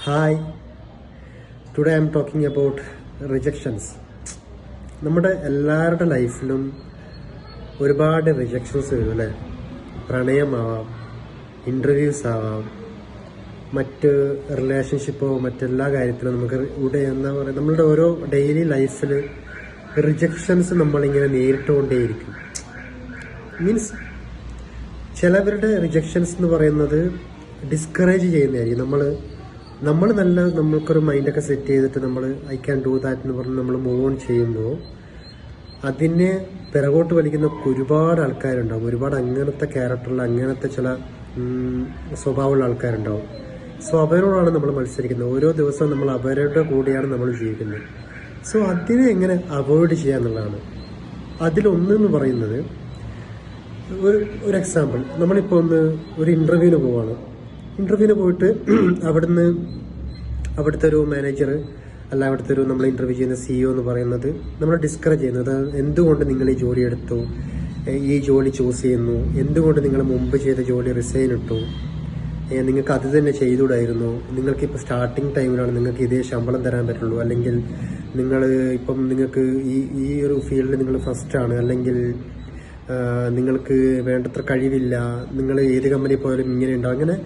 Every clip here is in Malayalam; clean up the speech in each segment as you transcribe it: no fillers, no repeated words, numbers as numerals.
Hi, today I am talking about rejections. നമ്മുടെ എല്ലാവരുടെ ലൈഫിലും ഒരുപാട് റിജക്ഷൻസ് വരും അല്ലേ? പ്രണയമാവാം, ഇൻ്റർവ്യൂസ് ആവാം, മറ്റ് റിലേഷൻഷിപ്പോ മറ്റെല്ലാ കാര്യത്തിലും നമുക്ക് എന്താ പറയുക, നമ്മളുടെ ഓരോ ഡെയിലി ലൈഫിൽ റിജക്ഷൻസ് നമ്മളിങ്ങനെ നേരിട്ടുകൊണ്ടേയിരിക്കും. മീൻസ് ചിലവരുടെ റിജക്ഷൻസ് എന്ന് പറയുന്നത് ഡിസ്കറേജ് ചെയ്യുന്നതായിരിക്കും. നമ്മൾ നമ്മൾക്കൊരു മൈൻഡൊക്കെ സെറ്റ് ചെയ്തിട്ട് നമ്മൾ ഐ ക്യാൻ ഡു ദാറ്റ് എന്ന് പറഞ്ഞ് നമ്മൾ മൂവ് ഓൺ ചെയ്യുമ്പോൾ അതിനെ പിറകോട്ട് വലിക്കുന്ന ഒരുപാട് ആൾക്കാരുണ്ടാവും. ഒരുപാട് അങ്ങനത്തെ ക്യാരക്ടറുള്ള അങ്ങനത്തെ ചില സ്വഭാവമുള്ള ആൾക്കാരുണ്ടാവും. സോ അവരോടാണ് നമ്മൾ മത്സരിക്കുന്നത്. ഓരോ ദിവസവും നമ്മൾ അവരുടെ കൂടെയാണ് നമ്മൾ ജീവിക്കുന്നത്. സോ അതിനെ എങ്ങനെ അവോയ്ഡ് ചെയ്യുക എന്നുള്ളതാണ്. അതിലൊന്നെന്ന് പറയുന്നത്, ഒരു എക്സാമ്പിൾ, നമ്മളിപ്പോൾ ഒരു ഇൻ്റർവ്യൂവിന് പോവാണ്. ഇൻ്റർവ്യൂവിന് പോയിട്ട് അവിടുത്തെ ഒരു മാനേജർ അല്ല, അവിടുത്തെ ഒരു നമ്മൾ ഇൻ്റർവ്യൂ ചെയ്യുന്ന CEO എന്ന് പറയുന്നത് നമ്മൾ ഡിസ്കറേജ് ചെയ്യുന്നത്, എന്തുകൊണ്ട് നിങ്ങൾ ഈ ജോലി എടുത്തു, ഈ ജോലി ചൂസ് ചെയ്യുന്നു, എന്തുകൊണ്ട് നിങ്ങൾ മുമ്പ് ചെയ്ത ജോലി റിസൈൻ ഇട്ടു, നിങ്ങൾക്ക് അത് തന്നെ ചെയ്തുകൂടായിരുന്നു, നിങ്ങൾക്കിപ്പോൾ സ്റ്റാർട്ടിങ് ടൈമിലാണ് നിങ്ങൾക്ക് ഇതേ ശമ്പളം തരാൻ പറ്റുള്ളൂ, അല്ലെങ്കിൽ നിങ്ങൾക്ക് ഈ ഒരു ഫീൽഡിൽ നിങ്ങൾ ഫസ്റ്റാണ്, അല്ലെങ്കിൽ നിങ്ങൾക്ക് വേണ്ടത്ര കഴിവില്ല, നിങ്ങൾ ഏത് കമ്പനി പോയാലും ഇങ്ങനെ ഉണ്ടാവും. അങ്ങനെ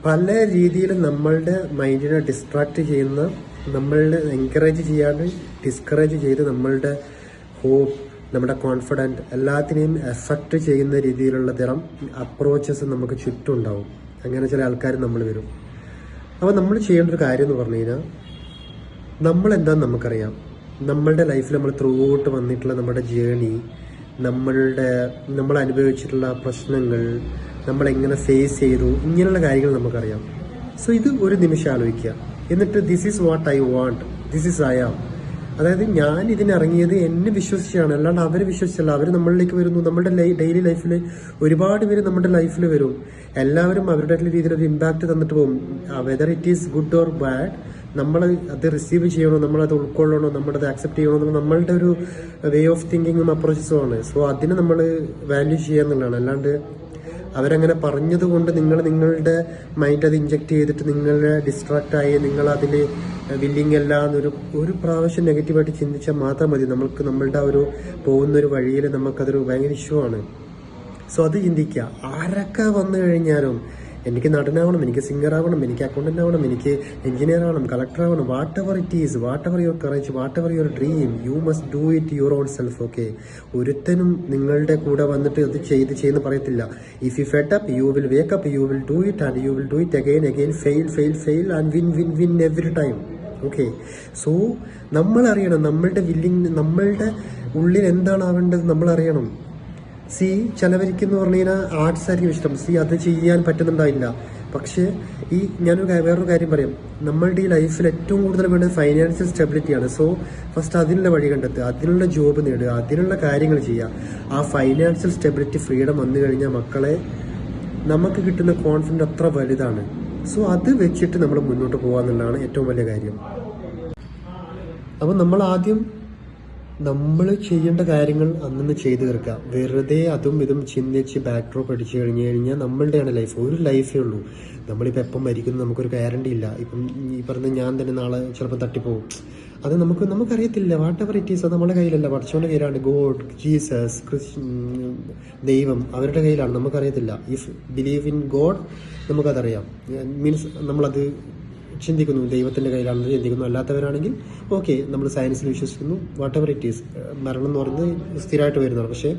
പല രീതിയിൽ നമ്മളുടെ മൈൻഡിനെ ഡിസ്ട്രാക്ട് ചെയ്യുന്ന, നമ്മളുടെ എൻകറേജ് ചെയ്യാണ്ട് ഡിസ്കറേജ് ചെയ്ത് നമ്മളുടെ ഹോപ്പ്, നമ്മുടെ കോൺഫിഡൻറ്റ് എല്ലാത്തിനെയും എഫക്റ്റ് ചെയ്യുന്ന രീതിയിലുള്ള തരം അപ്രോച്ചസ് നമുക്ക് ചുറ്റുമുണ്ടാവും. അങ്ങനെ ചില ആൾക്കാർ നമ്മൾ വരും. അപ്പോൾ നമ്മൾ ചെയ്യേണ്ട ഒരു കാര്യം എന്ന് പറഞ്ഞു കഴിഞ്ഞാൽ, നമ്മളെന്താണെന്ന് നമുക്കറിയാം. നമ്മളുടെ ലൈഫിൽ നമ്മൾ ത്രൂ ഔട്ട് വന്നിട്ടുള്ള നമ്മുടെ ജേണി, നമ്മൾ അനുഭവിച്ചിട്ടുള്ള പ്രശ്നങ്ങൾ, നമ്മളെങ്ങനെ ഫേസ് ചെയ്തു, ഇങ്ങനെയുള്ള കാര്യങ്ങൾ നമുക്കറിയാം. സോ ഇത് ഒരു നിമിഷം ആലോചിക്കുക. എന്നിട്ട് this is what I want, this is I am. അതായത് ഞാൻ ഇതിനിറങ്ങിയത് എന്നെ വിശ്വസിച്ചാണ്, അല്ലാണ്ട് അവർ വിശ്വസിച്ചല്ല. അവർ നമ്മളിലേക്ക് വരുന്നു. നമ്മുടെ ഡെയിലി ലൈഫിൽ ഒരുപാട് പേര് നമ്മുടെ ലൈഫിൽ വരും. എല്ലാവരും അവരുടെ രീതിയിൽ ഒരു ഇമ്പാക്റ്റ് തന്നിട്ട് പോകും. Whether it is good or bad, നമ്മൾ അത് റിസീവ് ചെയ്യണോ, നമ്മളത് ഉൾക്കൊള്ളണോ, നമ്മളത് അക്സെപ്റ്റ് ചെയ്യണോ, നമ്മളുടെ ഒരു വേ ഓഫ് തിങ്കിങ്ങും അപ്രോച്ചസും ആണ്. സോ അതിനെ നമ്മൾ വാല്യൂ ചെയ്യുക എന്നുള്ളതാണ്. അല്ലാണ്ട് അവരങ്ങനെ പറഞ്ഞത് കൊണ്ട് നിങ്ങളുടെ മൈൻഡ് അത് ഇഞ്ചെക്ട് ചെയ്തിട്ട് നിങ്ങളെ ഡിസ്ട്രാക്റ്റായി നിങ്ങൾ അതിൽ വില്ലിങ് അല്ല ഒരു പ്രാവശ്യം നെഗറ്റീവായിട്ട് ചിന്തിച്ചാൽ മാത്രം മതി. നമ്മളുടെ ഒരു പോകുന്നൊരു വഴിയിൽ നമുക്കതൊരു ഭയങ്കര ഇഷ്യൂ ആണ്. സോ അത് ചിന്തിക്കുക. ആരൊക്കെ വന്നു കഴിഞ്ഞാലും എനിക്ക് നടനാവണം, എനിക്ക് സിംഗർ ആവണം, എനിക്ക് അക്കൗണ്ടന്റ് ആവണം, എനിക്ക് എഞ്ചിനീയർ ആവണം, കളക്ടർ ആവണം, whatever it is, whatever your courage, whatever your dream, you must do it your own self. Okay, ഒരുത്തനും നിങ്ങളുടെ കൂടെ വന്നിട്ട് അത് ചെയ്യുന്ന പറയത്തില്ല. If you fed up, you will wake up, you will do it and you will do it again, fail and win every time. Okay, so നമ്മളറിയണം നമ്മളുടെ ഉള്ളിൽ എന്താണ് ആവേണ്ടത് നമ്മൾ അറിയണം. ചിലവരിക്കെന്ന് പറഞ്ഞു കഴിഞ്ഞാൽ ആർട്സ് ആയിരിക്കും ഇഷ്ടം. അത് ചെയ്യാൻ പറ്റുന്നുണ്ടാവില്ല. പക്ഷേ വേറൊരു കാര്യം പറയാം. നമ്മളുടെ ഈ ലൈഫിൽ ഏറ്റവും കൂടുതൽ വേണ്ടത് ഫൈനാൻഷ്യൽ സ്റ്റെബിലിറ്റിയാണ്. സോ ഫസ്റ്റ് അതിനുള്ള വഴി കണ്ടെത്തുക, അതിനുള്ള ജോബ് നേടുക, അതിനുള്ള കാര്യങ്ങൾ ചെയ്യുക. ആ ഫൈനാൻഷ്യൽ സ്റ്റെബിലിറ്റി, ഫ്രീഡം വന്നു കഴിഞ്ഞാൽ മക്കളെ നമുക്ക് കിട്ടുന്ന കോൺഫിഡൻസ് അത്ര വലുതാണ്. സോ അത് വെച്ചിട്ട് നമ്മൾ മുന്നോട്ട് പോകുക എന്നുള്ളതാണ് ഏറ്റവും വലിയ കാര്യം. അപ്പം നമ്മൾ ആദ്യം നമ്മൾ ചെയ്യേണ്ട കാര്യങ്ങൾ അന്നു ചെയ്തു തീർക്കുക. വെറുതെ അതും ഇതും ചിന്തിച്ച് ബാക്ക് ഡ്രോപ്പ് അടിച്ചു കഴിഞ്ഞാൽ നമ്മളുടെയാണ് ലൈഫ്. ഒരു ലൈഫേ ഉള്ളൂ. നമ്മളിപ്പോൾ എപ്പം മരിക്കുന്നു നമുക്കൊരു ഗ്യാരണ്ടി ഇല്ല. ഇപ്പം ഈ പറഞ്ഞ ഞാൻ തന്നെ നാളെ ചിലപ്പോൾ തട്ടിപ്പോവും. അത് നമുക്കറിയത്തില്ല. വാട്ട് എവർ ഇറ്റ് ഈസ്, അത് നമ്മുടെ കയ്യിലല്ല, പഠിച്ചവൻ്റെ കയ്യിലാണ്. ഗോഡ്, ജീസസ്, ദൈവം അവരുടെ കയ്യിലാണ്. നമുക്കറിയത്തില്ല. ഇഫ് ബിലീവ് ഇൻ ഗോഡ് നമുക്കതറിയാം. മീൻസ് നമ്മളത് ചിന്തിക്കുന്നു, ദൈവത്തിൻ്റെ കയ്യിലാണെന്ന് ചിന്തിക്കുന്നു. അല്ലാത്തവരാണെങ്കിൽ ഓക്കെ, നമ്മൾ സയൻസിൽ വിശ്വസിക്കുന്നു. വാട്ട് എവർ ഇറ്റ് ഈസ്, മരണം എന്ന് പറയുന്നത് സ്ഥിരമായിട്ട് വരുന്നതാണ്. പക്ഷേ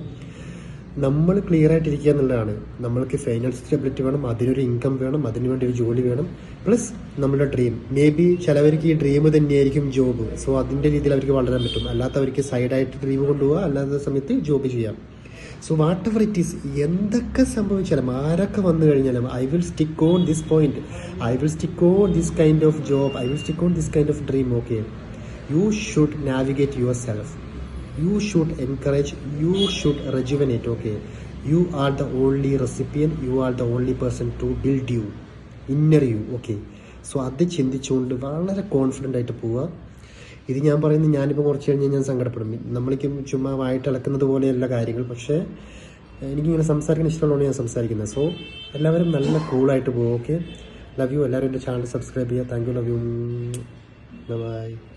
നമ്മൾ ക്ലിയർ ആയിട്ടിരിക്കുക എന്നുള്ളതാണ്. നമ്മൾക്ക് ഫൈനാൻഷ്യൽ സ്റ്റെബിലിറ്റി വേണം, അതിനൊരു ഇൻകം വേണം, അതിനു വേണ്ടി ഒരു ജോലി വേണം, പ്ലസ് നമ്മുടെ ഡ്രീം. മേ ബി ചിലവർക്ക് ഈ ഡ്രീം തന്നെയായിരിക്കും ജോബ്. സോ അതിൻ്റെ രീതിയിൽ അവർക്ക് വളരാൻ പറ്റും. അല്ലാത്തവർക്ക് സൈഡായിട്ട് ഡ്രീം കൊണ്ടുപോകുക, അല്ലാത്ത സമയത്ത് ജോബ് ചെയ്യാം. So whatever it is, എന്തൊക്കെ സംഭവിച്ചാലും ആരൊക്കെ വന്നു കഴിഞ്ഞാലും I will stick on this point, I will stick on this kind of job, I will stick on this kind of dream. Okay, you should navigate yourself, you should encourage, you should rejuvenate. Okay, you are the only recipient, you are the only person to build you, inner you. Okay, so അത് ചിന്തിച്ചുകൊണ്ട് വളരെ കോൺഫിഡൻ്റ് ആയിട്ട് പോവുക. ഇത് ഞാൻ പറയുന്നത്, ഞാനിപ്പോൾ കുറച്ച് കഴിഞ്ഞാൽ ഞാൻ സങ്കടപ്പെടും. നമ്മളിക്കും ചുമ്മാ വായിട്ട് ഇളക്കുന്നത് പോലെയല്ല കാര്യങ്ങൾ. പക്ഷേ എനിക്കിങ്ങനെ സംസാരിക്കാൻ ഇഷ്ടമുള്ളതുകൊണ്ട് ഞാൻ സംസാരിക്കുന്നത്. സോ എല്ലാവരും നല്ല കൂളായിട്ട് പോകും. Okay, love you. എല്ലാവരും എൻ്റെ ചാനൽ സബ്സ്ക്രൈബ് ചെയ്യുക. Thank you. Love you. By.